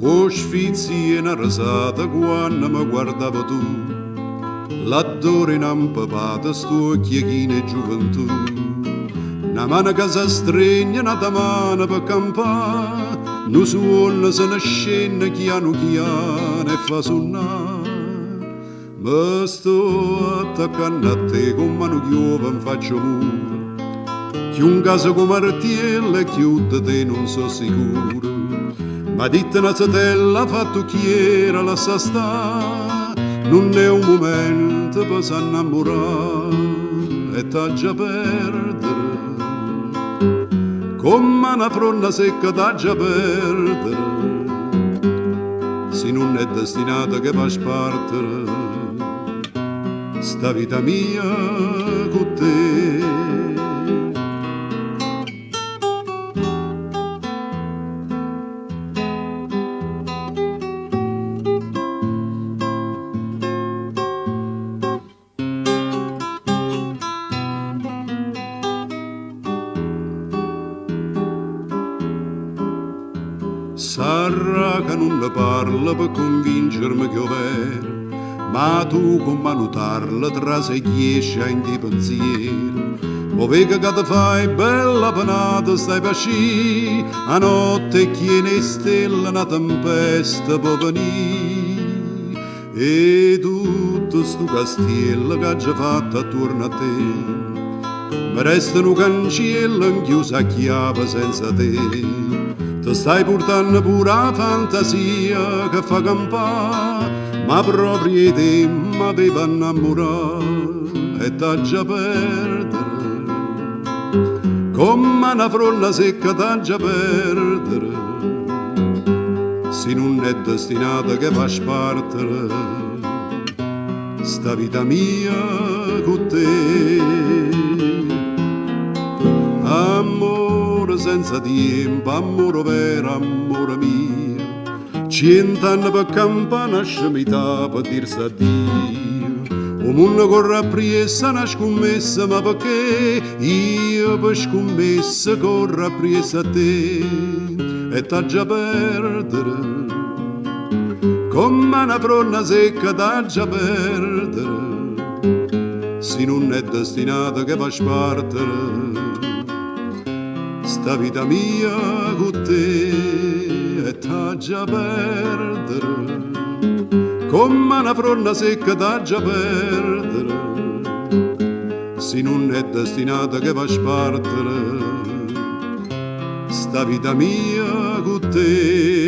o sfizi e una rasata quando mi guardava tu, l'addore in ampapata sto chiechina e gioventù, una mano che si stregna, una mano per campare, nu suono se ne scende chiano chiano e fa suonare. Ma sto attaccando a te con mano chiova mi faccio muro, che un caso come artiella e chiude te non so sicuro. Ma dite una zatella fatto chiera la sa sta, non è un momento per s'annamorare e t'ha già perdere, come una fronna secca t'ha già perdere, se non è destinata che va spartere sta vita mia con te. Sarà che non ne parla per convincermi che ho vero, ma tu con manutarla tra se chiesci in te pensiero. O vega che ti fai bella panata, stai pasci, a notte chiene stelle una tempesta può venire, e tutto sto castiello che ha già fatto attorno a te, mi restano cancelli chiusi a chiave senza te. Ti stai portando pure la fantasia che fa campare, ma proprio te m'aveva innamorato e t'ha già perdere, come una fronna secca t'ha già perdere, se non è destinata che fa spartere sta vita mia con te. Amore senza tempo, amore vero, amore mio, 100 anni per campana scemità per dirsi addio. O mondo corre appresso una scommessa, ma perché io per scommessa corro appresso a te e t'ha già perdere, come una fronna secca t'ha già perdere, se non è destinata che va spartere sta vita mia con te e t'ha già perdere, come una fronna secca t'ha già perdere, se non è destinata che va spartere sta vita mia con te.